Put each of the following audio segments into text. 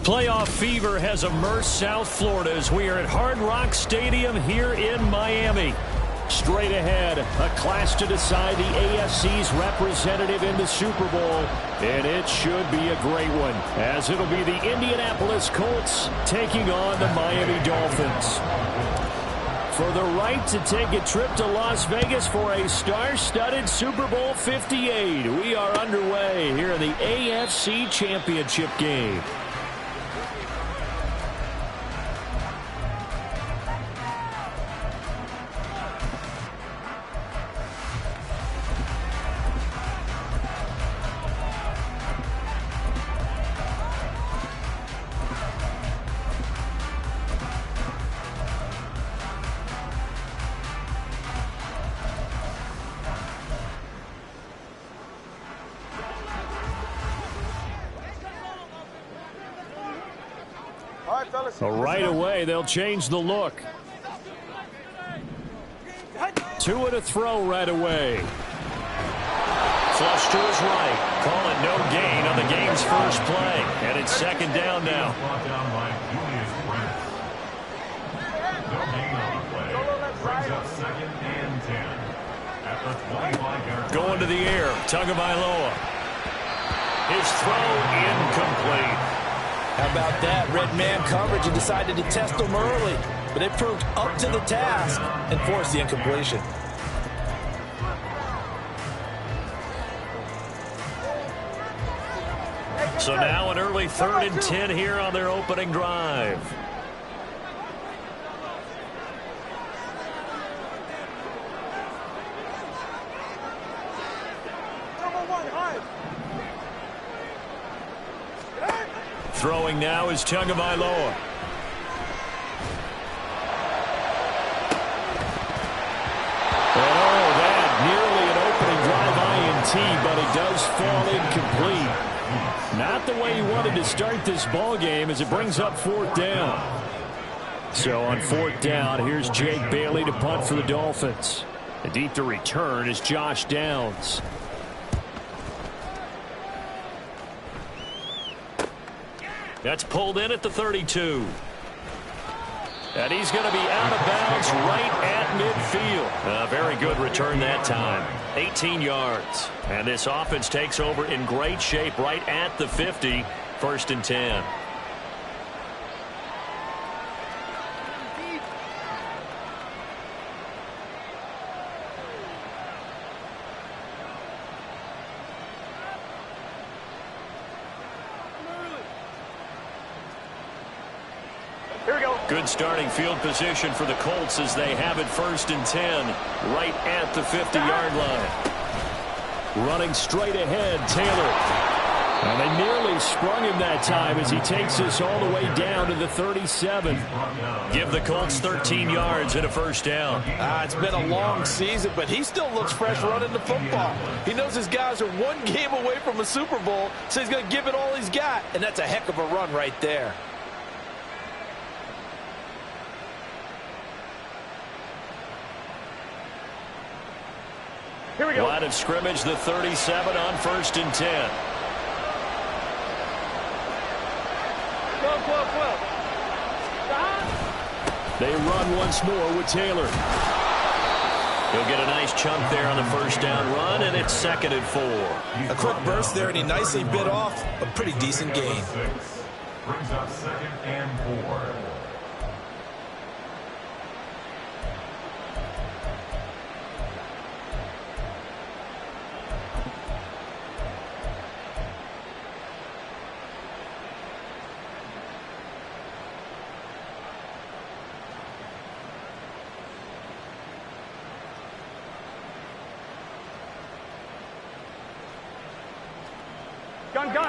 Playoff fever has immersed South Florida as we are at Hard Rock Stadium here in Miami. Straight ahead, a clash to decide the AFC's representative in the Super Bowl. And it should be a great one, as it'll be the Indianapolis Colts taking on the Miami Dolphins. For the right to take a trip to Las Vegas for a star-studded Super Bowl 58. We are underway here in the AFC Championship game. Right away, they'll change the look. 2 and a throw right away. Flush to his right. Call it no gain on the game's first play. And it's second down now. Going to the air. Tagovailoa. His throw incomplete. How about that? Red man coverage and decided to test them early. But they proved up to the task and forced the incompletion. So now an early 3rd and 10 here on their opening drive. Throwing now is Tagovailoa. And that nearly an opening drive INT, but it does fall incomplete. Not the way he wanted to start this ball game as it brings up 4th down. So on 4th down, here's Jake Bailey to punt for the Dolphins. And deep to return is Josh Downs. That's pulled in at the 32. And he's going to be out of bounds right at midfield. A very good return that time. 18 yards. And this offense takes over in great shape right at the 50. 1st and 10. Good starting field position for the Colts as they have it 1st and 10 right at the 50-yard line. Running straight ahead, Taylor. And they nearly sprung him that time as he takes us all the way down to the 37. Give the Colts 13 yards and a 1st down. It's been a long season, but he still looks fresh running the football. He knows his guys are 1 game away from a Super Bowl, so he's going to give it all he's got. And that's a heck of a run right there. Here we go. Line of scrimmage, the 37 on 1st and 10. They run once more with Taylor. He'll get a nice chunk there on the 1st down run, and it's 2nd and 4. A quick burst there, and he nicely bit off a pretty decent gain. Brings up 2nd and 4.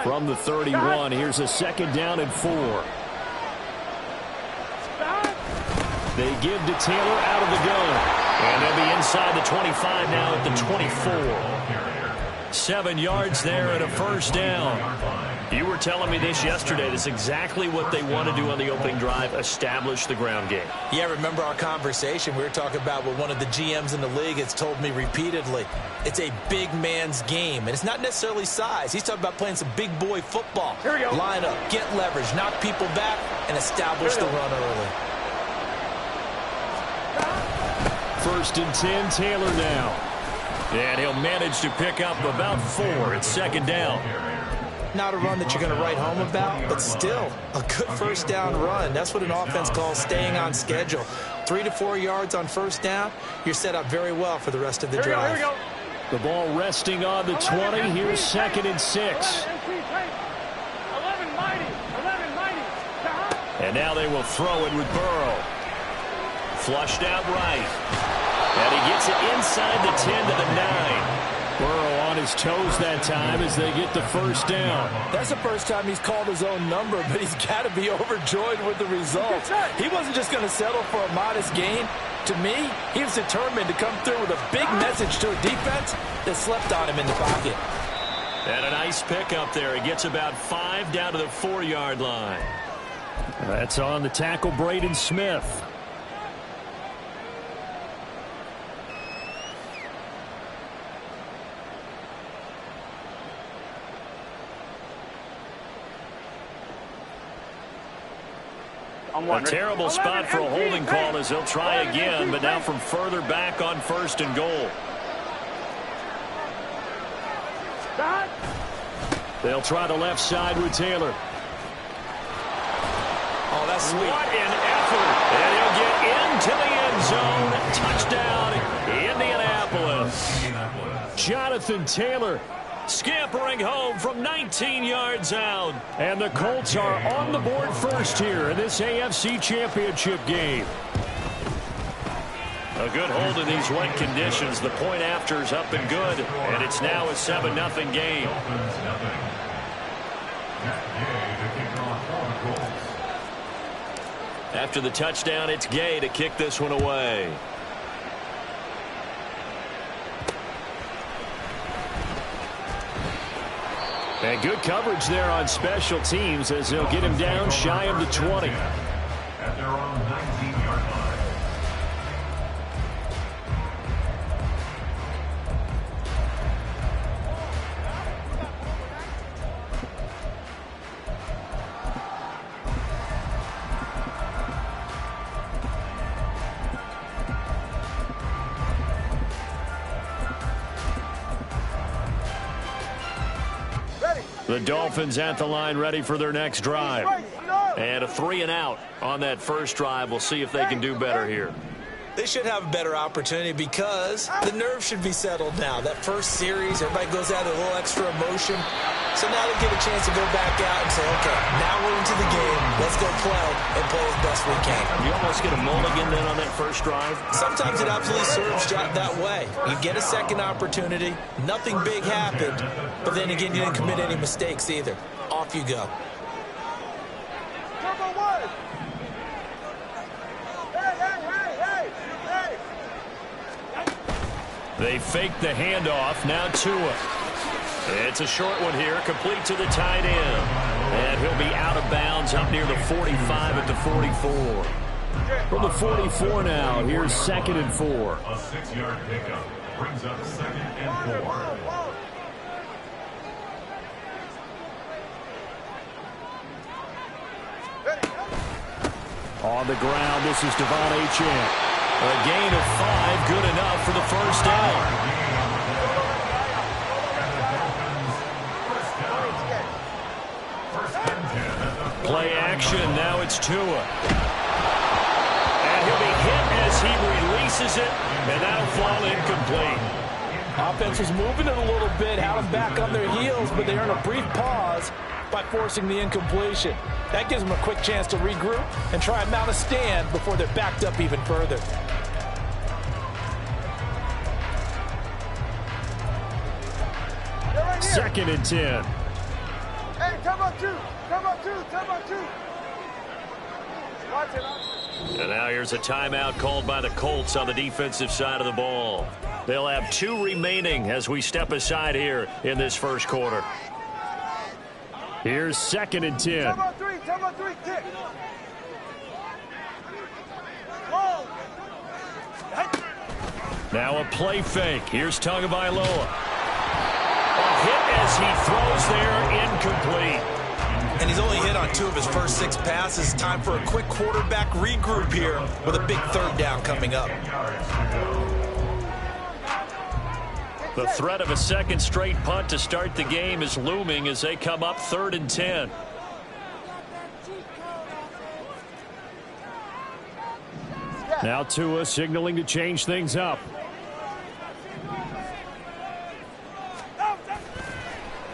From the 31, here's a 2nd down and 4. They give to Taylor out of the gun. And they'll be inside the 25 now at the 24. 7 yards there and a 1st down. You were telling me this yesterday. That's exactly what they want to do on the opening drive, establish the ground game. Yeah, remember our conversation? We were talking about what one of the GMs in the league has told me repeatedly. It's a big man's game, and it's not necessarily size. He's talking about playing some big boy football. Here we go. Line up, get leverage, knock people back, and establish the run early. 1st and 10, Taylor now. And he'll manage to pick up about 4. It's 2nd down. Not a run that you're going to write home about, but still a good 1st down run. That's what an offense calls staying on schedule. 3 to 4 yards on 1st down, you're set up very well for the rest of the drive. Here we go. The ball resting on the 20. Here's 2nd and 6. 11 mighty. And now they will throw it with Burrow. Flushed out right. And he gets it inside the 10 to the 9. Burrow on his toes that time as they get the 1st down. That's the first time he's called his own number, but he's got to be overjoyed with the results. He wasn't just going to settle for a modest gain. To me, he was determined to come through with a big message to a defense that slept on him in the pocket. And a nice pickup there. He gets about 5 down to the 4-yard line. That's on the tackle, Braden Smith. A terrible spot for a holding call as they'll try again, but now from further back on 1st and goal. They'll try the left side with Taylor. Oh, that's sweet. What an effort. And he'll get into the end zone. Touchdown, Indianapolis. Jonathan Taylor scampering home from 19 yards out. And the Colts are on the board first here in this AFC Championship game. A good hold in these wet conditions. The point after's up and good. And it's now a 7-0 game. After the touchdown, it's Gay to kick this one away. And good coverage there on special teams as they'll get him down shy of the 20. At their own 19-yard line. The Dolphins at the line ready for their next drive. And a 3-and-out on that first drive. We'll see if they can do better here. They should have a better opportunity because the nerves should be settled now. That first series, everybody goes out with a little extra emotion. So now they get a chance to go back out and say, okay, now we're into the game. Let's go play and play as best we can. You almost get a mulligan then on that first drive? Sometimes it absolutely serves that way. You get a second opportunity. Nothing big happened. But then again, you didn't commit any mistakes either. Off you go. They fake the handoff. Now Tua. It's a short one here, complete to the tight end. And he'll be out of bounds up near the 45 at the 44. From the 44 now, here's 2nd and 4. A 6-yard pickup brings up 2nd and 4. On the ground, this is Devon Achane. A gain of 5, good enough for the first down. Play action, now it's Tua. And he'll be hit as he releases it, and that'll fall incomplete. Offense was moving it a little bit, had them back on their heels, but they earn a brief pause by forcing the incompletion. That gives them a quick chance to regroup and try and mount a stand before they're backed up even further. Second and 10. Hey, come on, two. And now here's a timeout called by the Colts on the defensive side of the ball. They'll have 2 remaining as we step aside here in this first quarter. Here's 2nd and 10. Time on three, kick. Whoa. Now a play fake. Here's Tagovailoa. A hit as he throws there, incomplete. And he's only hit on 2 of his first 6 passes. Time for a quick quarterback regroup here with a big 3rd down coming up. The threat of a 2nd straight punt to start the game is looming as they come up 3rd and 10. Now Tua signaling to change things up.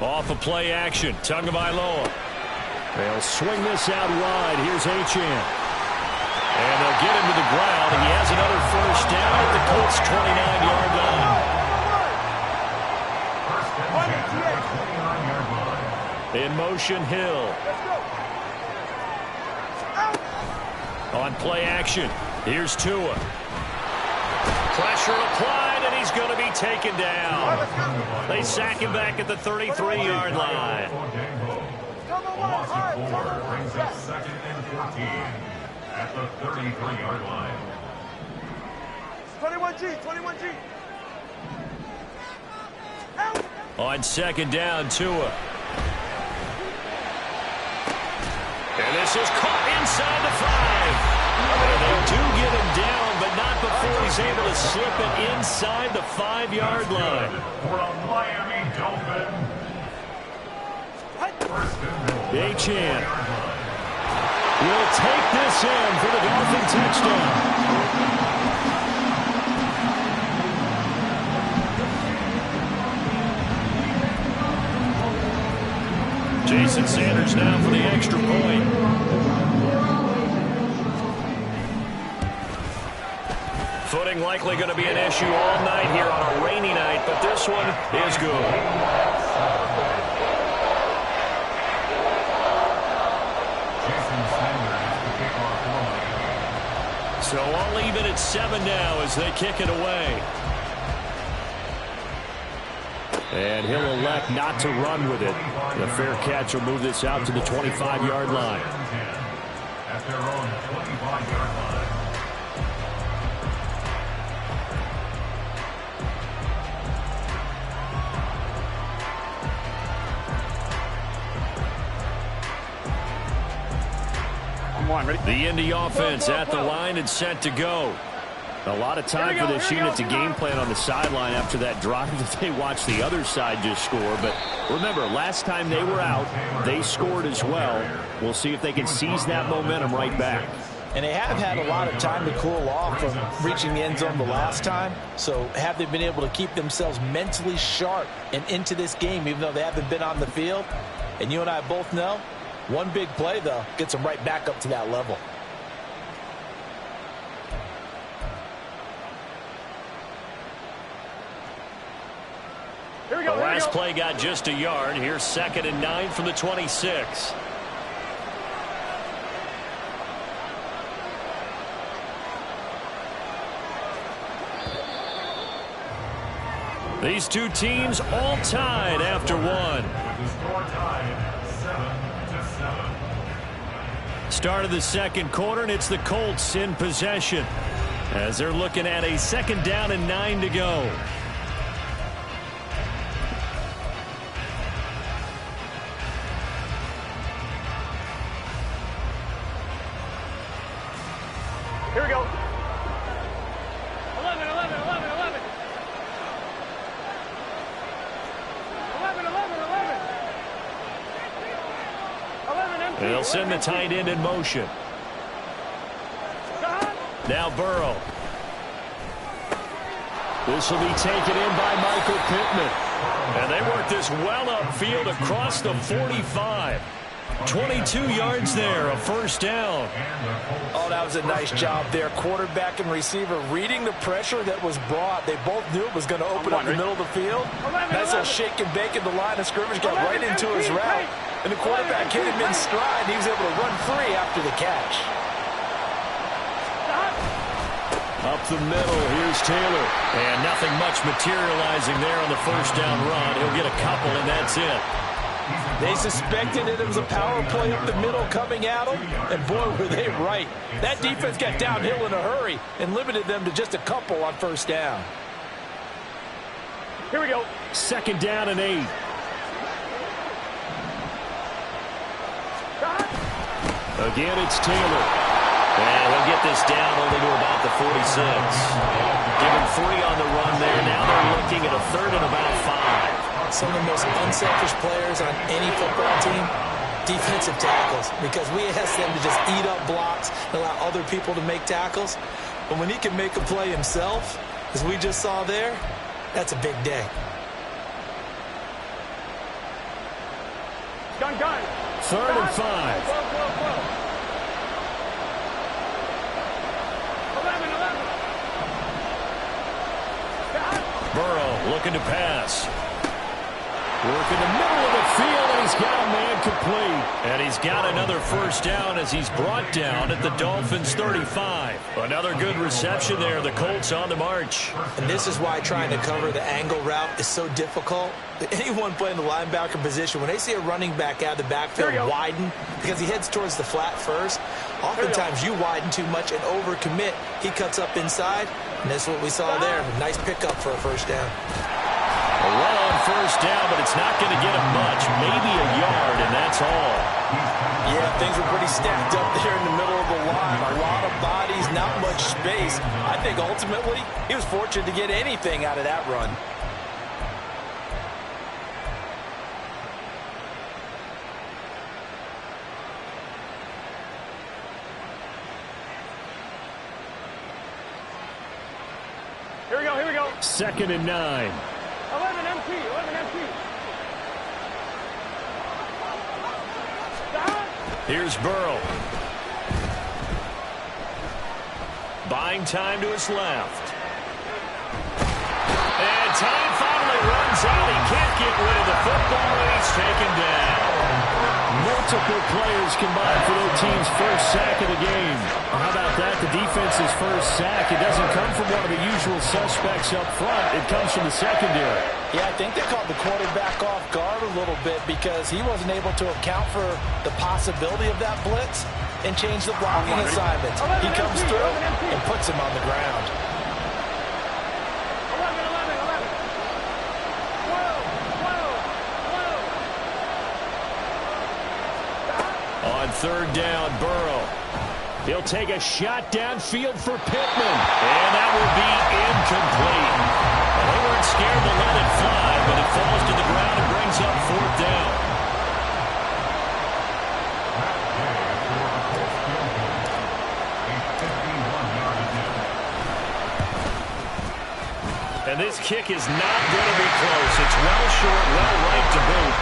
Off a play action. Tagovailoa. They'll swing this out wide. Here's Achane. And they'll get him to the ground. And he has another 1st down at the Colts' 29-yard line. In motion, Hill. On play action. Here's Tua. Pressure applied, and he's going to be taken down. They sack him back at the 33-yard line. Loss of 4 brings up 2nd and 14 at the 33-yard line. 21G. On 2nd down, Tua. And this is caught inside the 5. And they do get him down, but not before he's able to slip it inside the 5-yard line. For a Miami Dolphin. Achane will take this in for the Dolphin touchdown. Jason Sanders now for the extra point. Footing likely going to be an issue all night here on a rainy night, but this one is good. So all even at 7 now as they kick it away. And he'll elect not to run with it. The fair catch will move this out to the 25-yard line. At their own 25-yard line. The Indy offense at the line and set to go. A lot of time for this unit to game plan on the sideline after that drive that they watched the other side just score. But remember, last time they were out, they scored as well. We'll see if they can seize that momentum right back. And they have had a lot of time to cool off from reaching the end zone the last time. So have they been able to keep themselves mentally sharp and into this game, even though they haven't been on the field? And you and I both know, one big play, though, gets them right back up to that level. The last play got just a yard. Here's 2nd and 9 from the 26. These two teams all tied after one. With the score tied 7-7. Start of the 2nd quarter, and it's the Colts in possession as they're looking at a 2nd down and 9 to go. Here we go. 11. 11 empty. They'll send the tight end in motion. Now Burrow. This will be taken in by Michael Pittman. And they work this well upfield across the 45. 22 yards there, a 1st down. Oh, that was a nice job there. Quarterback and receiver reading the pressure that was brought. They both knew it was going to open up the middle of the field. Nice little shake and bake in the line of scrimmage, got right into his route. And the quarterback hit him in stride, and he was able to run free after the catch. Up the middle, here's Taylor. And nothing much materializing there on the 1st down run. He'll get a couple, and that's it. They suspected that it was a power play up the middle coming at them, and boy, were they right. That defense got downhill in a hurry and limited them to just a couple on first down. Here we go. 2nd down and 8. Again, it's Taylor. And he'll get this down only to about the 46. Give him 3 on the run there. Now they're looking at a 3rd and about 5. Some of the most unselfish players on any football team, defensive tackles, because we ask them to just eat up blocks and allow other people to make tackles. But when he can make a play himself, as we just saw there, that's a big day. Gun. 3rd and 5. Go. 11. Burrow looking to pass. Work in the middle of the field, and he's got a man complete. And he's got another first down as he's brought down at the Dolphins' 35. Another good reception there. The Colts on the march. And this is why trying to cover the angle route is so difficult. Anyone playing the linebacker position, when they see a running back out of the backfield widen, because he heads towards the flat first, oftentimes you widen too much and overcommit. He cuts up inside, and that's what we saw there. A nice pickup for a first down. A run on first down, but it's not going to get him much. Maybe a yard, and that's all. Yeah, things were pretty stacked up there in the middle of the line. A lot of bodies, not much space. I think ultimately he was fortunate to get anything out of that run. Here we go. 2nd and 9. 11 MT. Here's Burrow. Buying time to his left. And time finally runs out. He can't get rid of the football, and he's taken down. Multiple players combined for their team's first sack of the game. How about that? The defense's first sack. It doesn't come from one of the usual suspects up front. It comes from the secondary. Yeah, I think they caught the quarterback off guard a little bit because he wasn't able to account for the possibility of that blitz and change the blocking assignments. He comes through and puts him on the ground. 12. On 3rd down, Burrow. He'll take a shot downfield for Pittman. And that will be incomplete. Well, they weren't scared to let it fly, but it falls to the ground and brings up 4th down. And this kick is not going to be close. It's well short, well right to boot.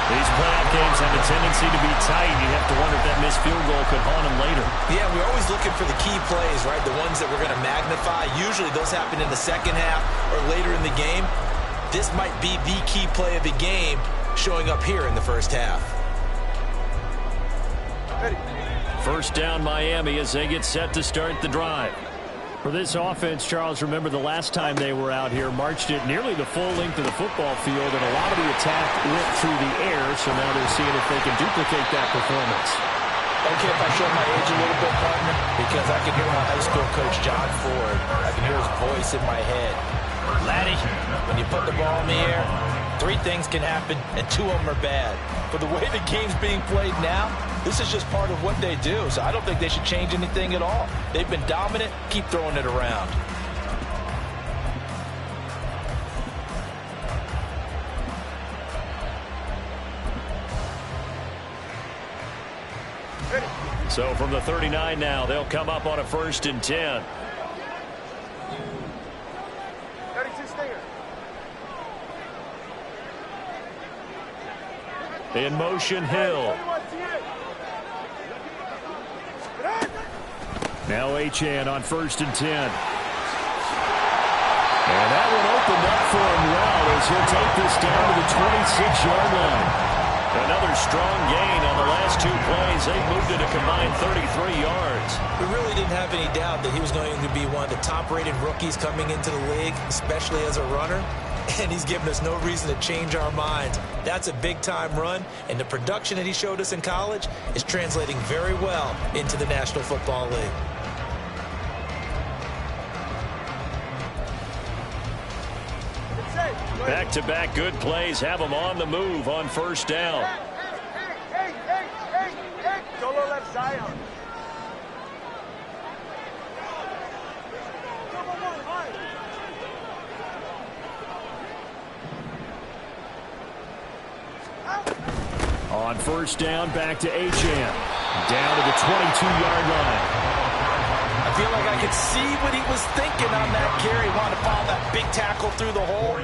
These playoff games have a tendency to be tight. You have to wonder if that missed field goal could haunt them later. Yeah, we're always looking for the key plays, right? The ones that we're going to magnify. Usually those happen in the second half or later in the game. This might be the key play of the game showing up here in the first half. First down, Miami, as they get set to start the drive. For this offense, Charles, remember the last time they were out here, marched it nearly the full length of the football field, and a lot of the attack went through the air, so now they're seeing if they can duplicate that performance. Okay, if I show my age a little bit, partner, because I can hear my high school coach, John Ford. I can hear his voice in my head. Laddie, when you put the ball in the air, 3 things can happen, and 2 of them are bad. For the way the game's being played now, this is just part of what they do, so I don't think they should change anything at all. They've been dominant. Keep throwing it around. So from the 39 now, they'll come up on a 1st and 10. 32 Stinger. In motion, Hill. Now Achane on 1st and 10. And that one opened up for him well as he'll take this down to the 26-yard line. Another strong gain on the last 2 plays. They moved it a combined 33 yards. We really didn't have any doubt that he was going to be one of the top-rated rookies coming into the league, especially as a runner. and he's given us no reason to change our minds. That's a big-time run, and the production that he showed us in college is translating very well into the National Football League. Back-to-back good plays have him on the move on first down. Hey, solo left Zion. On first down, back to Achane. Down to the 22-yard line. I feel like I could see what he was thinking on that carry. Wanted to follow that big tackle through the hole.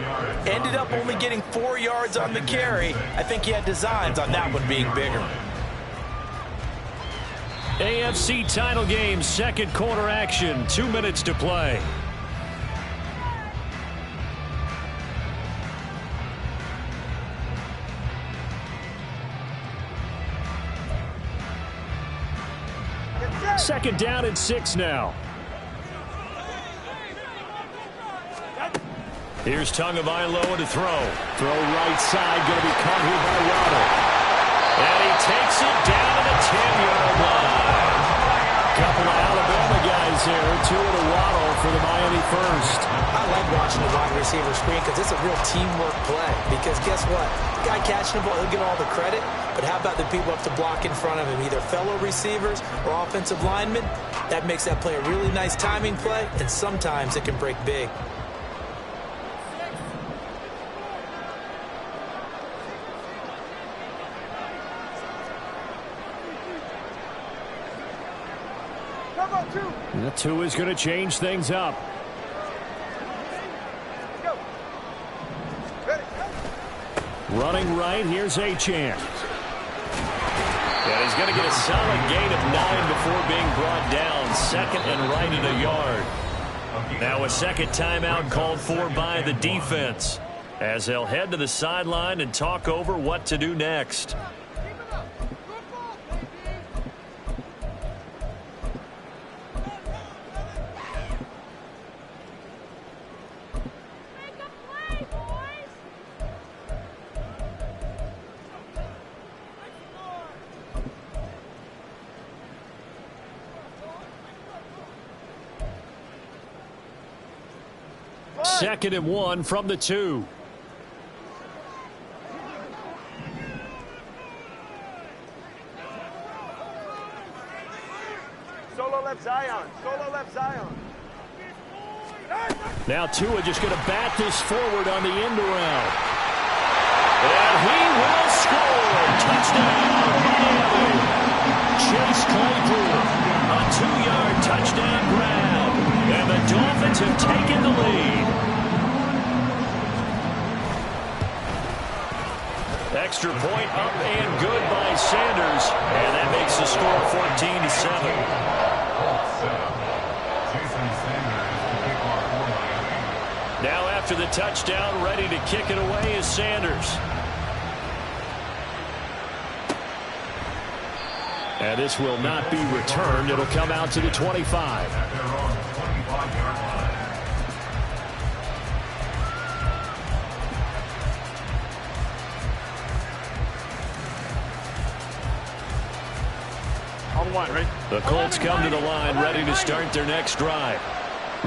Ended up only getting 4 yards on the carry. I think he had designs on that one being bigger. AFC title game, second quarter action. 2 minutes to play. Second down and 6 now. Here's Tagovailoa to throw. Throw right side, going to be caught here by Waddle. And he takes it down to the 10-yard line. Couple of Alabama guys there. 2 to Waddle for the Miami first. I like watching the wide receiver screen because it's a real teamwork play. Because guess what? The guy catching the ball, he'll get all the credit. But how about the people up to block in front of him, either fellow receivers or offensive linemen? That makes that play a really nice timing play, and sometimes it can break big. The 2 is going to change things up. Running right, here's Achane. And he's going to get a solid gain of 9 before being brought down. Second and right at a yard. Now a second timeout called for by the defense, as they'll head to the sideline and talk over what to do next. Second and 1 from the 2. Solo left Zion. Solo left Zion. Now Tua just going to bat this forward on the end around. And he will score. Touchdown, Miami. Chase Claypool, a 2-yard touchdown grab. And the Dolphins have taken the lead. Extra point up and good by Sanders. And that makes the score 14-7. Now after the touchdown, ready to kick it away is Sanders. And this will not be returned. It'll come out to the 25. The Colts come to the line ready to start their next drive.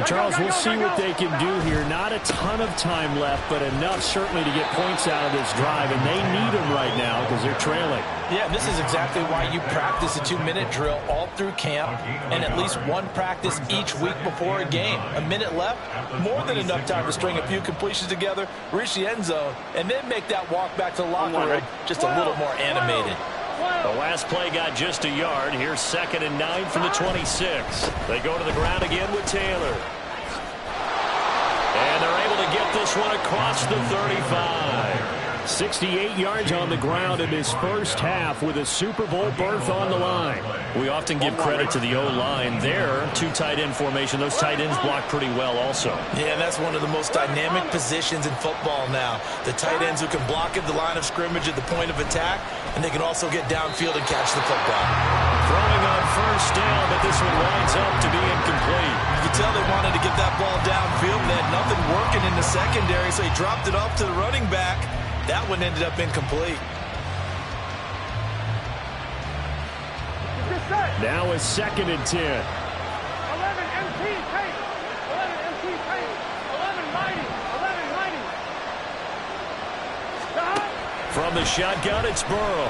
Charles, we'll see what they can do here. Not a ton of time left, but enough certainly to get points out of this drive, and they need them right now because they're trailing. Yeah, this is exactly why you practice a 2-minute drill all through camp and at least one practice each week before a game. A minute left, more than enough time to string a few completions together, reach the end zone, and then make that walk back to the locker room just a little more animated. The last play got just a yard. Here's 2nd and 9 from the 26. They go to the ground again with Taylor. And they're able to get this one across the 35. 68 yards on the ground in his first half with a Super Bowl berth on the line. We often give credit to the O-line there. 2 tight end formation. Those tight ends block pretty well also. Yeah, that's one of the most dynamic positions in football now. The tight ends who can block at the line of scrimmage at the point of attack, and they can also get downfield and catch the football. Throwing on first down, but this one winds up to be incomplete. You can tell they wanted to get that ball downfield. They had nothing working in the secondary, so he dropped it off to the running back. That one ended up incomplete. Now it's 2nd and 10. 11 MT paint. 11 MT paint. 11 mighty. 11 mighty. From the shotgun, it's Burrow.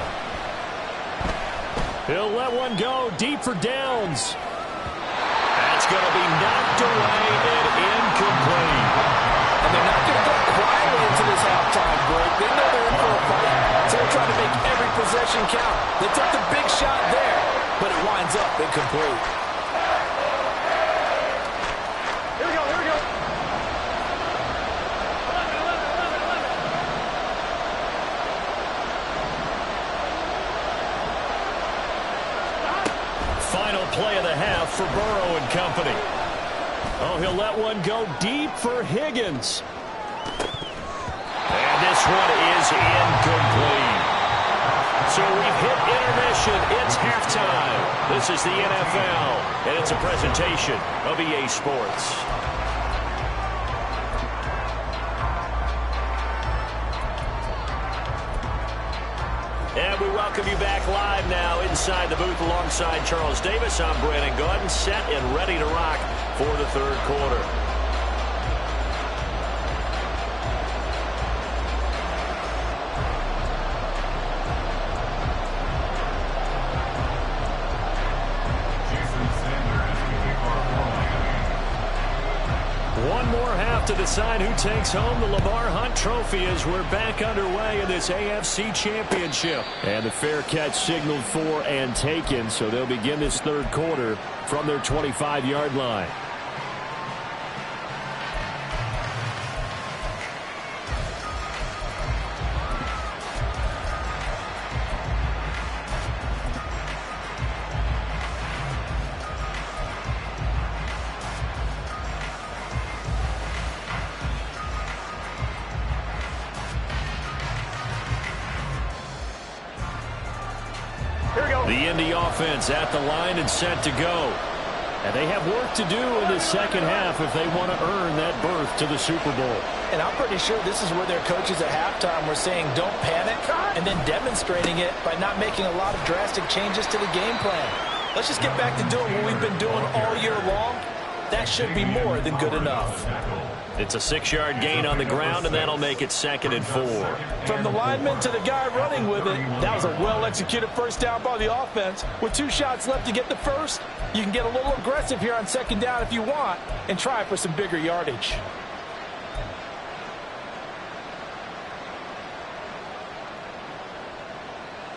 He'll let one go deep for downs. That's going to be knocked away and incomplete. And they're not going to go quietly into this halftime break. They know they're in for a fight, so they're trying to make every possession count. They took the big shot there, but it winds up incomplete. Here we go. Here we go. 11. Final play of the half for Burrow and company. Oh, he'll let one go deep for Higgins. And this one is incomplete. So we've hit intermission. It's halftime. This is the NFL, and it's a presentation of EA Sports. And we welcome you back live now inside the booth alongside Charles Davis. I'm Brandon Gaudin, set and ready to rock for the third quarter. One more half to decide who takes home the Lamar Hunt Trophy as we're back underway in this AFC Championship. And the fair catch signaled for and taken, so they'll begin this third quarter from their 25-yard line. The Indy offense at the line and set to go. And they have work to do in the second half if they want to earn that berth to the Super Bowl. And I'm pretty sure this is where their coaches at halftime were saying don't panic, and then demonstrating it by not making a lot of drastic changes to the game plan. Let's just get back to doing what we've been doing all year long. That should be more than good enough. It's a 6-yard gain on the ground, and that'll make it 2nd and 4. From the lineman to the guy running with it, that was a well-executed first down by the offense. With 2 shots left to get the first, you can get a little aggressive here on 2nd down if you want and try for some bigger yardage.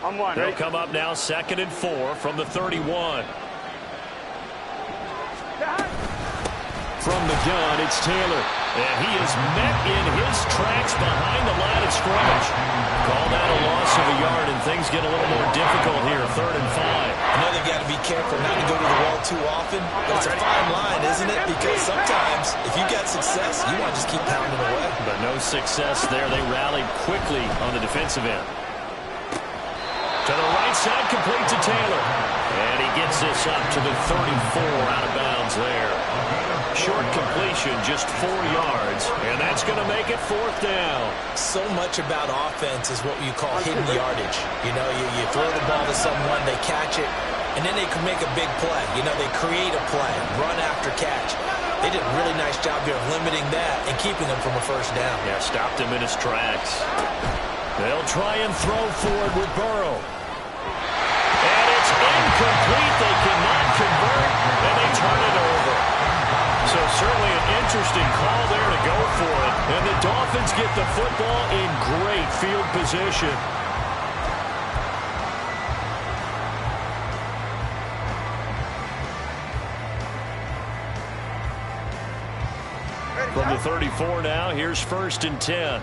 I'm one. They'll come up now 2nd and 4 from the 31. From the gun, it's Taylor. And he is met in his tracks behind the line of scrimmage. Call that a loss of a yard, and things get a little more difficult here, 3rd and 5. I know they've got to be careful not to go to the wall too often, but it's a fine line, isn't it? Because sometimes, if you got success, you want to just keep pounding away. But no success there. They rallied quickly on the defensive end. To the right side, complete to Taylor. And he gets this up to the 34, out of bounds there. Short completion, just 4 yards, and that's going to make it 4th down. So much about offense is what you call hidden yardage. You know, you throw the ball to someone, they catch it, and then they can make a big play. You know, they create a play, run after catch. They did a really nice job here of limiting that and keeping them from a first down. Yeah, stopped him in his tracks. They'll try and throw forward with Burrow. And it's incomplete. They cannot convert, and they turn it over. So certainly an interesting call there to go for it. And the Dolphins get the football in great field position. From the 34 now, here's 1st and 10.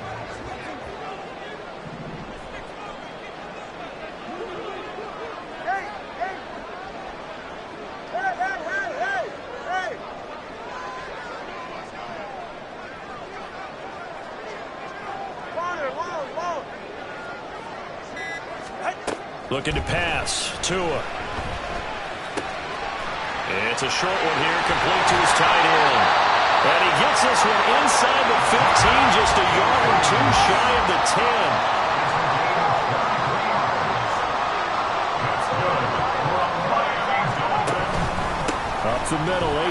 Looking to pass. Tua. It's a short one here, complete to his tight end. And he gets this one inside the 15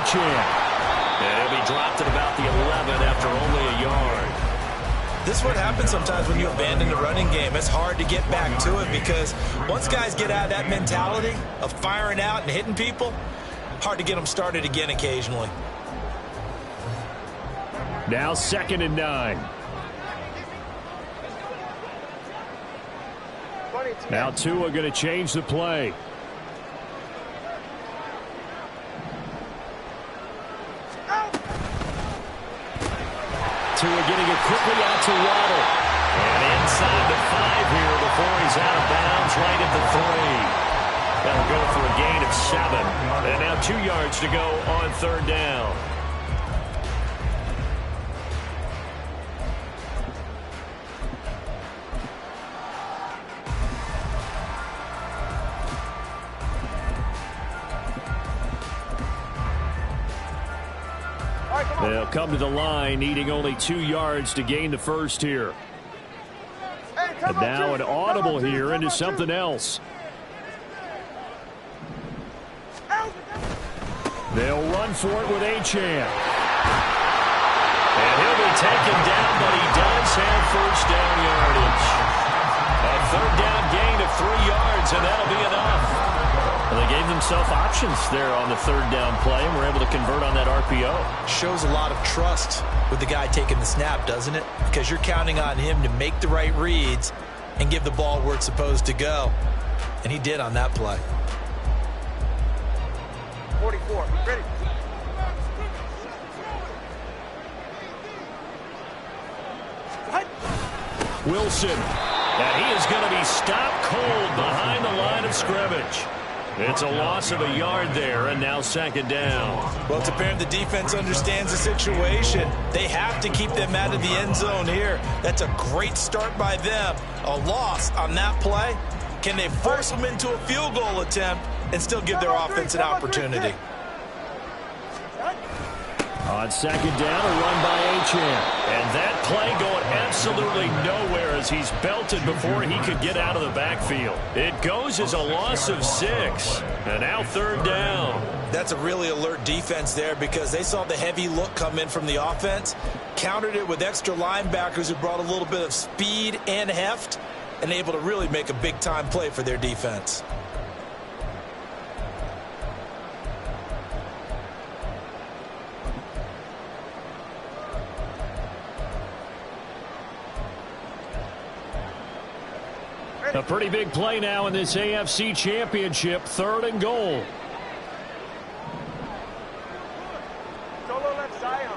Achane. And he'll be dropped at about the 11 after only a yard. This is what happens sometimes when you abandon the running game. It's hard to get back to it because once guys get out of that mentality of firing out and hitting people, hard to get them started again occasionally. Now 2nd and 9. Now Tua going to change the play. Tua getting it quickly out to Waddle. And inside the 5 here before he's out of bounds right at the 3. That'll go for a gain of 7. And now 2 yards to go on 3rd down. They'll come to the line, needing only 2 yards to gain the first here. And now an audible here into something else. They'll run for it with Achane. And he'll be taken down, but he does have first down yardage. A 3rd down gain of 3 yards, and that'll be enough. Well, they gave themselves options there on the 3rd down play, and were able to convert on that RPO. Shows a lot of trust with the guy taking the snap, doesn't it? Because you're counting on him to make the right reads and give the ball where it's supposed to go. And he did on that play. 44, ready. Wilson. And he is going to be stopped cold behind the line of scrimmage. It's a loss of a yard there, and now 2nd down. Well, it's apparent the defense understands the situation. They have to keep them out of the end zone here. That's a great start by them. A loss on that play. Can they force them into a field goal attempt and still give their offense an opportunity? On 2nd down, a run by Achane. And that play going absolutely nowhere as he's belted before he could get out of the backfield. It goes as a loss of 6. And now 3rd down. That's a really alert defense there because they saw the heavy look come in from the offense, countered it with extra linebackers who brought a little bit of speed and heft, and able to really make a big-time play for their defense. A pretty big play now in this AFC Championship. 3rd and goal. Solo left Zion.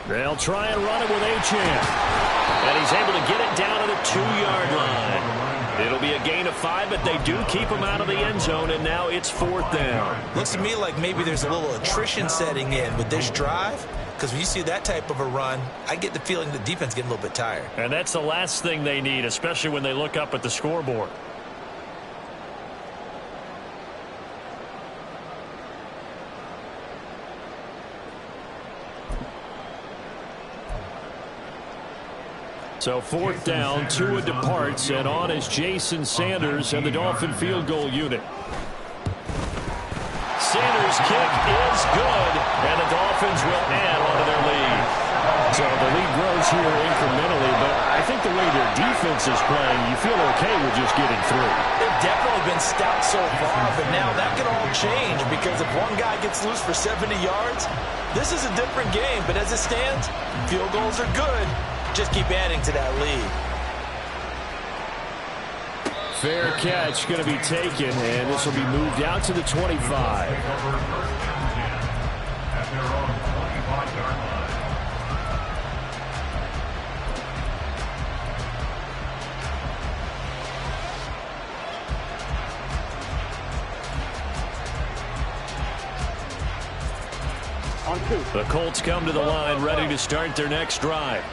They'll try and run it with Achane. And he's able to get it down to the 2-yard line. It'll be a gain of 5, but they do keep him out of the end zone, and now it's 4th down. Looks to me like maybe there's a little attrition setting in with this drive. Because when you see that type of a run, I get the feeling the defense getting a little bit tired. And that's the last thing they need, especially when they look up at the scoreboard. So 4th down, Tua departs, and on is Jason Sanders and the Dolphin field goal unit. Sanders' kick is good, and the Dolphins will add on to their lead. So the lead grows here incrementally, but I think the way their defense is playing, you feel okay with just getting through. They've definitely been stout so far, but now that can all change because if one guy gets loose for 70 yards, this is a different game. But as it stands, field goals are good. Just keep adding to that lead. Fair catch going to be taken, and this will be moved out to the 25. The Colts come to the line ready to start their next drive.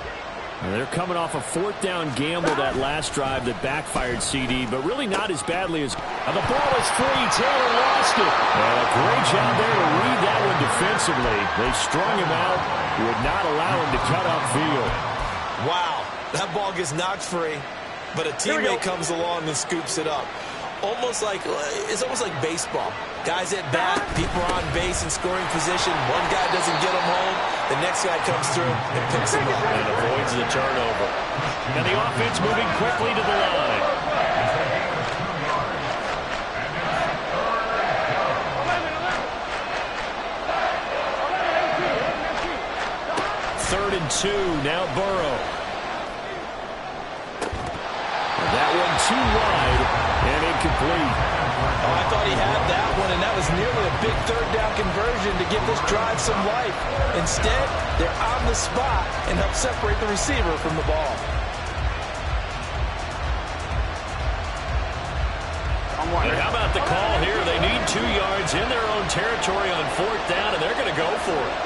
And they're coming off a 4th down gamble that last drive that backfired CD, but really not as badly as... And the ball is free. Taylor lost it. And a great job there to read that one defensively. They strung him out, would not allow him to cut upfield. Wow, that ball gets knocked free, but a teammate comes along and scoops it up. almost like baseball. Guys at bat, people are on base in scoring position. One guy doesn't get them home. The next guy comes through and picks them up. And avoids the turnover. And the offense moving quickly to the line. 3rd and 2. Now Burrow. And that one too wide and incomplete. Oh, I thought he had that one, and that was nearly a big 3rd down conversion to give this drive some life. Instead, they're on the spot and help separate the receiver from the ball. And how about the call here? They need 2 yards in their own territory on 4th down, and they're going to go for it.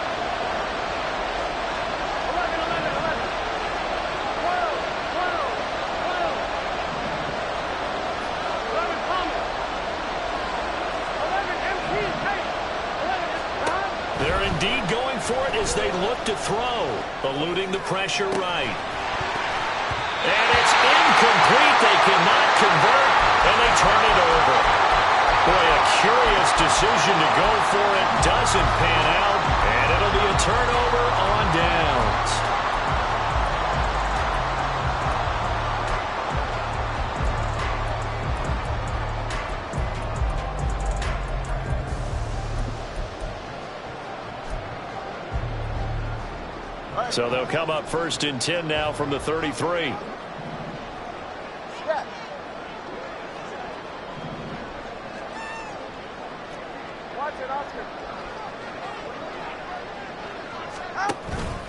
They're indeed going for it as they look to throw, eluding the pressure right. And it's incomplete. They cannot convert, and they turn it over. Boy, a curious decision to go for it. Doesn't pan out, and it'll be a turnover on downs. So they'll come up 1st and 10 now from the 33.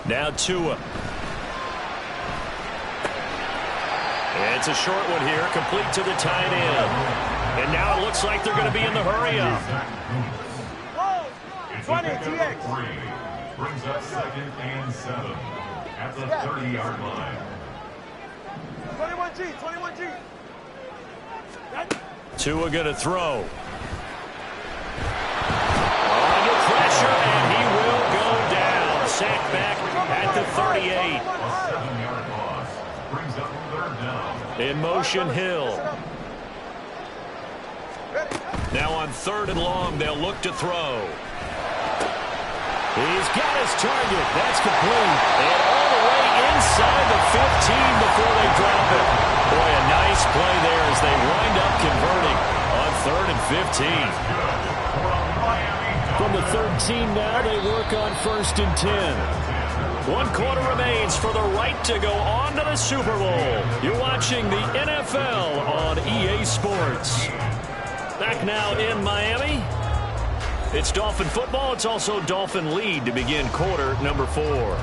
Now Tua. It's a short one here, complete to the tight end. And now it looks like they're going to be in the hurry-up. 20, TX. Brings up 2nd and 7 at the 30-yard line. 21G, 21G. Tua going to throw. Under pressure, and he will go down. Sacked back at the 38. A 7-yard loss brings up 3rd down. In motion, Hill. Now on 3rd and long, they'll look to throw. He's got his target. That's complete. And all the way inside the 15 before they drop it. Boy, a nice play there as they wind up converting on 3rd and 15. From the 13 now, they work on 1st and 10. 1 quarter remains for the right to go on to the Super Bowl. You're watching the NFL on EA Sports. Back now in Miami. It's Dolphin football. It's also Dolphin lead to begin quarter number 4.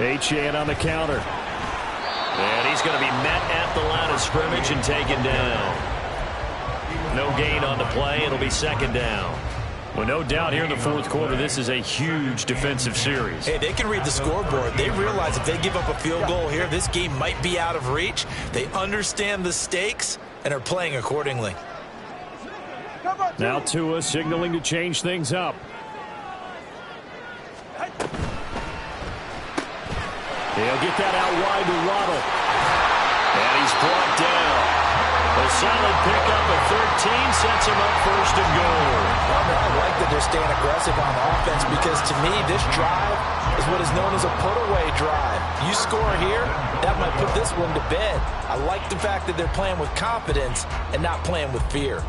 Achane on the counter. And he's going to be met at the line of scrimmage and taken down. No gain on the play. It'll be 2nd down. Well, no doubt here in the 4th quarter, this is a huge defensive series. Hey, they can read the scoreboard. They realize if they give up a field goal here, this game might be out of reach. They understand the stakes and are playing accordingly. Now Tua signaling to change things up. He'll get that out wide to Waddle. And he's brought down. A solid pickup at 13 sets him up 1st and goal. I like that they're staying aggressive on offense because to me this drive is what is known as a put-away drive. You score here, that might put this one to bed. I like the fact that they're playing with confidence and not playing with fear.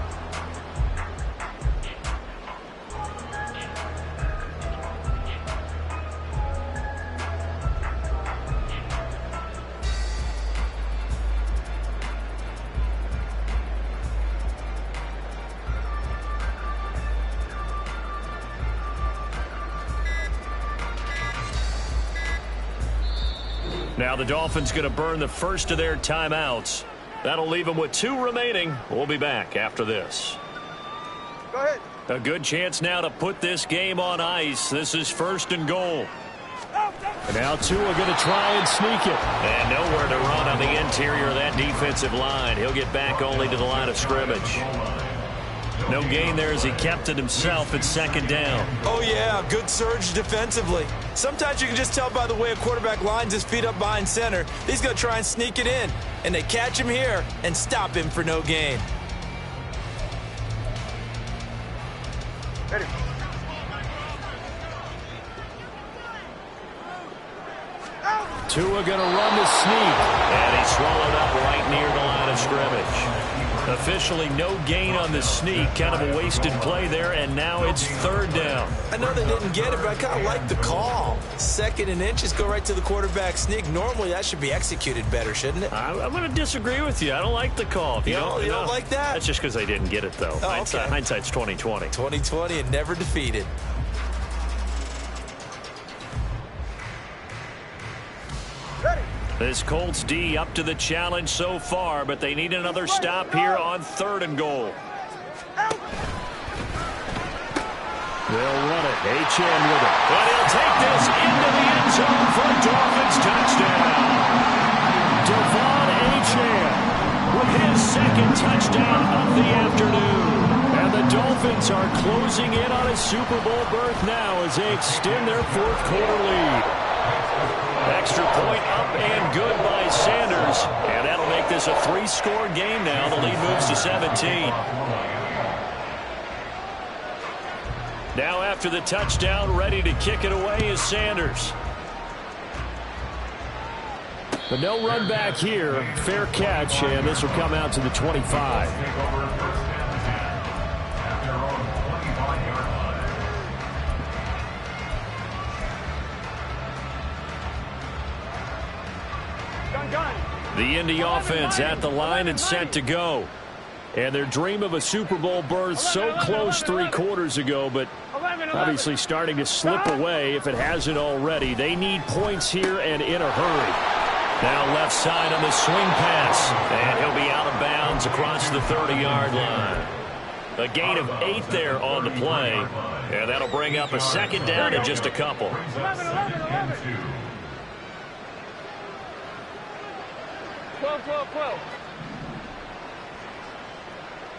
Now the Dolphins going to burn the first of their timeouts. That'll leave them with 2 remaining. We'll be back after this. Go ahead. A good chance now to put this game on ice. This is 1st and goal. And now Tua going to try and sneak it. And nowhere to run on the interior of that defensive line. He'll get back only to the line of scrimmage. No gain there as he kept it himself at 2nd down. Oh, yeah, good surge defensively. Sometimes you can just tell by the way a quarterback lines his feet up behind center. He's going to try and sneak it in. And they catch him here and stop him for no gain. Ready. Tua going to run the sneak. And he's swallowed up right near the line of scrimmage. Officially no gain on the sneak. Kind of a wasted play there, and now it's 3rd down. I know they didn't get it, but I kind of like the call. 2nd and inches, go right to the quarterback sneak. Normally that should be executed better, shouldn't it? I'm going to disagree with you. I don't like the call. If you don't like that? That's just because they didn't get it, though. Oh, okay. Hindsight's 20/20. 20/20 and never defeated. This Colts D up to the challenge so far, but they need another stop here on 3rd and goal. They'll run it. Achane with it. But he'll take this into the end zone for a Dolphins touchdown. Devon Achane with his 2nd touchdown of the afternoon. And the Dolphins are closing in on a Super Bowl berth now as they extend their 4th quarter lead. Extra point up and good by Sanders. And that'll make this a 3-score game now. The lead moves to 17. Now after the touchdown, ready to kick it away is Sanders. But no run back here. Fair catch, and this will come out to the 25. The Indy offense at the line and set to go. And their dream of a Super Bowl berth so close 3 quarters ago, but obviously starting to slip away if it hasn't already. They need points here and in a hurry. Now left side on the swing pass. And he'll be out of bounds across the 30-yard line. A gain of 8 there on the play. And that'll bring up a 2nd down in just a couple. 12.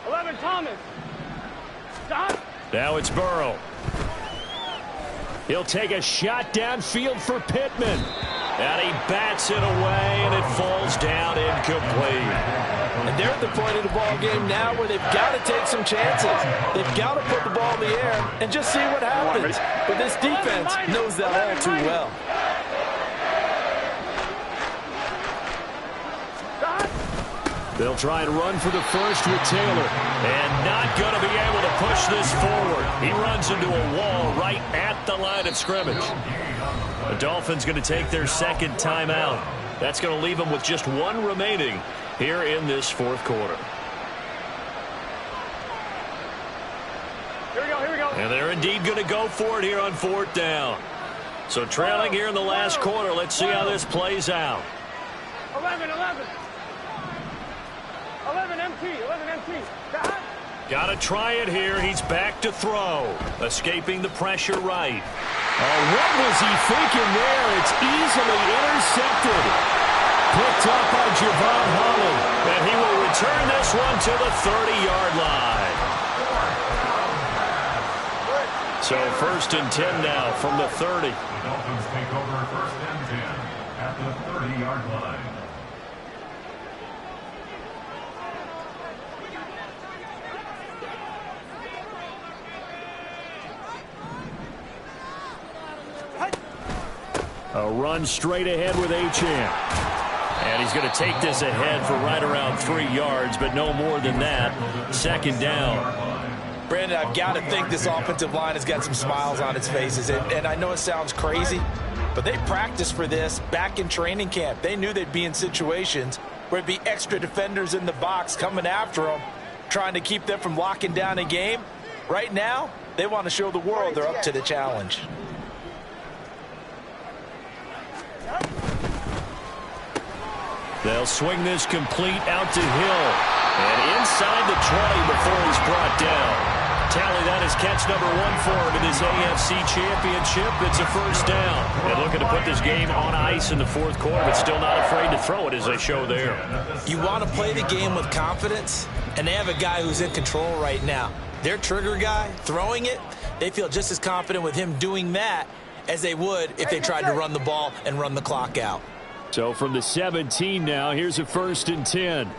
11, Thomas. Stop. Now it's Burrow. He'll take a shot downfield for Pittman. And he bats it away, and it falls down incomplete. And they're at the point of the ball game now where they've got to take some chances. They've got to put the ball in the air and just see what happens. But this defense knows that all too well. They'll try and run for the first with Taylor. And not going to be able to push this forward. He runs into a wall right at the line of scrimmage. The Dolphins going to take their 2nd timeout. That's going to leave them with just 1 remaining here in this 4th quarter. Here we go. And they're indeed going to go for it here on 4th down. So trailing here in the last quarter. Let's see how this plays out. 11 MT. Got to try it here. He's back to throw. Escaping the pressure right. Oh, what was he thinking there? It's easily intercepted. Picked up by Javon Holland. And he will return this one to the 30-yard line. So 1st and 10 now from the 30. The Dolphins take over 1st and 10 at the 30-yard line. A run straight ahead with Achane. And he's going to take this ahead for right around 3 yards, but no more than that. 2nd down. Brandon, I've got to think this offensive line has got some smiles on its faces. And I know it sounds crazy, but they practiced for this back in training camp. They knew they'd be in situations where it'd be extra defenders in the box coming after them, trying to keep them from locking down a game. Right now, they want to show the world they're up to the challenge. They'll swing this complete out to Hill. And inside the 20 before he's brought down. Tally that is catch number 1 for him in this AFC Championship. It's a first down. And looking to put this game on ice in the fourth quarter, but still not afraid to throw it as they show there. You want to play the game with confidence, and they have a guy who's in control right now. Their trigger guy, throwing it, they feel just as confident with him doing that as they would if they tried to run the ball and run the clock out. So from the 17 now, here's a 1st and 10.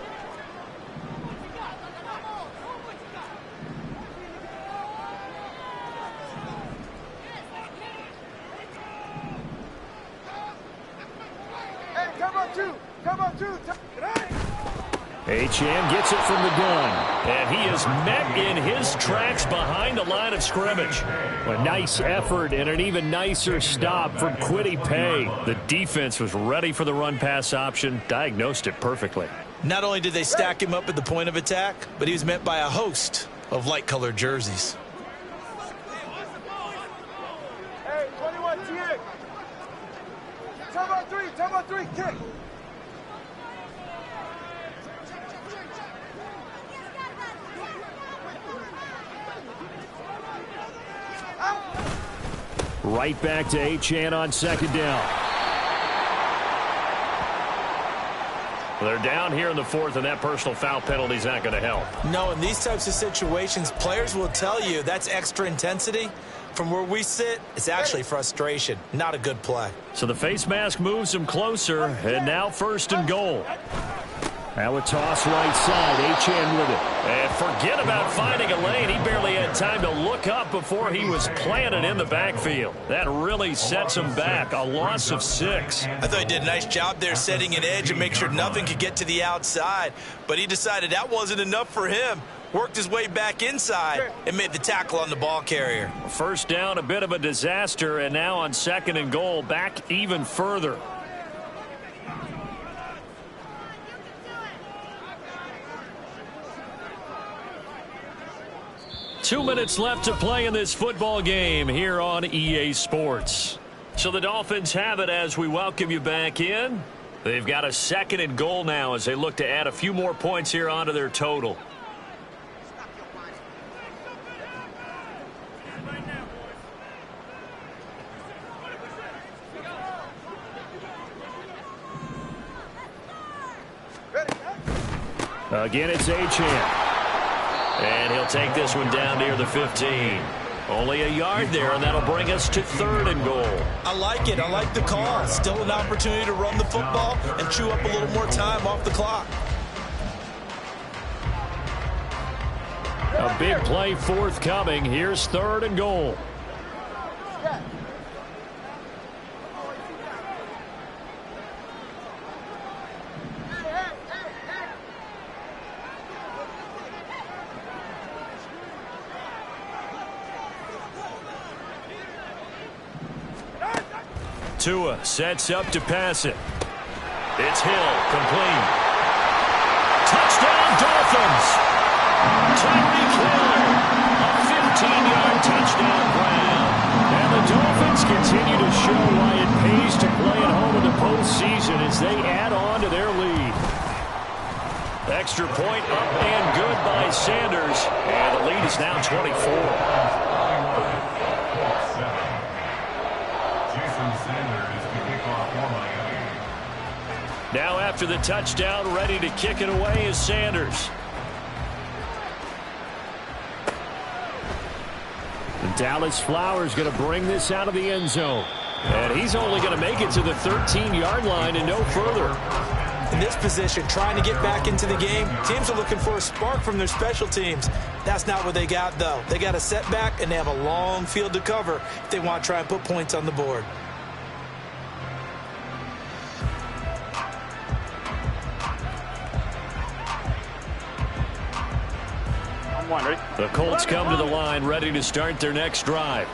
Achane gets it from the gun, and he is met in his tracks behind the line of scrimmage. A nice effort and an even nicer stop from Kwity Paye. The defense was ready for the run-pass option, diagnosed it perfectly. Not only did they stack him up at the point of attack, but he was met by a host of light-colored jerseys. Hey, 21, TA. Time on three, kick. Right back to Achane on 2nd down. They're down here in the 4th, and that personal foul penalty is not going to help. No, in these types of situations, players will tell you that's extra intensity. From where we sit, it's actually frustration. Not a good play. So the face mask moves him closer, and now 1st and goal. Now a toss right side. Achane with it. And forget about finding a lane. He barely had time to look up before he was planted in the backfield. That really sets him back. A loss of 6. I thought he did a nice job there setting an edge and make sure nothing could get to the outside. But he decided that wasn't enough for him. Worked his way back inside and made the tackle on the ball carrier. 1st down, a bit of a disaster, and now on 2nd and goal, back even further. Two minutes left to play in this football game here on EA Sports. So the Dolphins have it as we welcome you back in. They've got a 2nd and goal now as they look to add a few more points here onto their total. Again, it's Achane. And he'll take this one down near the 15. Only a yard there, and that'll bring us to 3rd and goal. I like it. I like the call. Still an opportunity to run the football and chew up a little more time off the clock. A big play forthcoming. Here's 3rd and goal. Tua sets up to pass it. It's Hill, complete. Touchdown, Dolphins! Tyreek Hill, a 15-yard touchdown grab. And the Dolphins continue to show why it pays to play at home in the postseason as they add on to their lead. Extra point up and good by Sanders. And the lead is now 24. Now after the touchdown, ready to kick it away is Sanders. And Dallas Flowers going to bring this out of the end zone. And he's only going to make it to the 13-yard line and no further. In this position, trying to get back into the game, teams are looking for a spark from their special teams. That's not what they got, though. They got a setback, and they have a long field to cover if they want to try and put points on the board. The Colts come to the line ready to start their next drive.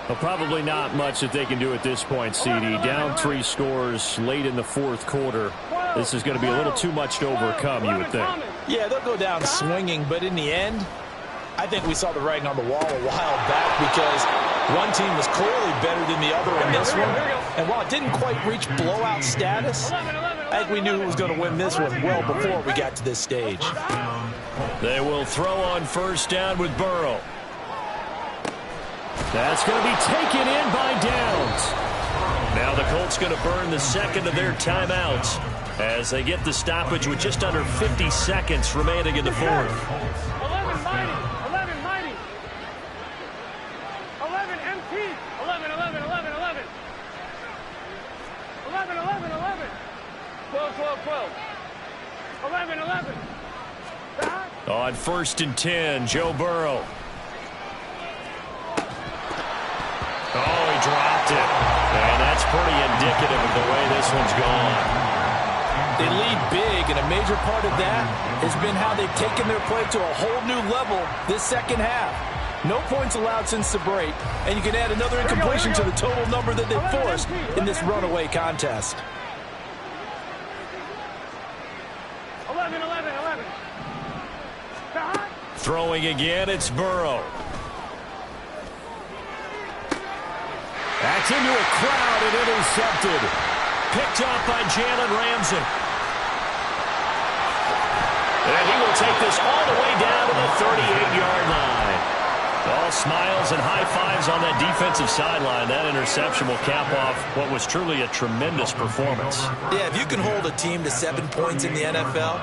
Well, probably not much that they can do at this point, CD. Down 3 scores late in the 4th quarter. This is going to be a little too much to overcome, you would think. Yeah, they'll go down swinging, but in the end, I think we saw the writing on the wall a while back because one team was clearly better than the other in this one. And while it didn't quite reach blowout status, I think we knew who was going to win this one well before we got to this stage. They will throw on 1st down with Burrow. That's going to be taken in by Downs. Now the Colts going to burn the second of their timeouts as they get the stoppage with just under 50 seconds remaining in the fourth. 11 mighty. 11 mighty. 11 MT. 11, 11, 11, 11. 11, 11, 11. 12, 12, 12. 11, 11. On 1st and 10, Joe Burrow. Oh, he dropped it. And that's pretty indicative of the way this one's gone. They lead big, and a major part of that has been how they've taken their play to a whole new level this second half. No points allowed since the break, and you can add another incompletion to the total number that they've forced in this runaway contest. 11, 11, 11. Throwing again, it's Burrow. That's into a crowd and intercepted. Picked up by Jalen Ramsey. And he will take this all the way down to the 38-yard line. All smiles and high fives on that defensive sideline. That interception will cap off what was truly a tremendous performance. Yeah, if you can hold a team to 7 points in the NFL,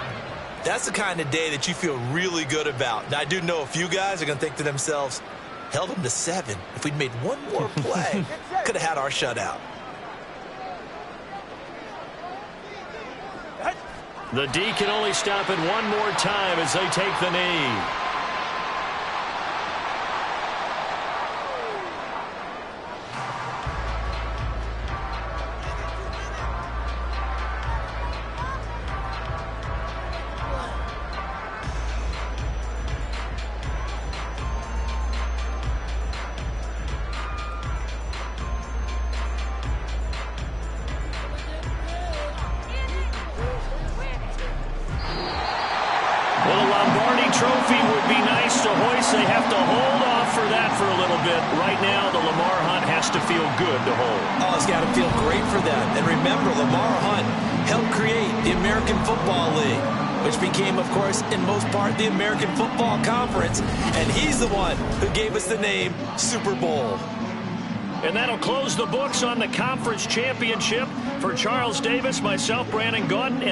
that's the kind of day that you feel really good about. Now, I do know a few guys are going to think to themselves, held them to 7. If we'd made one more play, could have had our shutout. The D can only stop it one more time as they take the knee. Trophy would be nice to hoist. They have to hold off for that for a little bit. Right now, the Lamar Hunt has to feel good to hold. Oh, it's got to feel great for them. And remember, Lamar Hunt helped create the American Football League, which became, of course, in most part, the American Football Conference. And he's the one who gave us the name Super Bowl. And that'll close the books on the conference championship for Charles Davis, myself, Brandon Gaudin.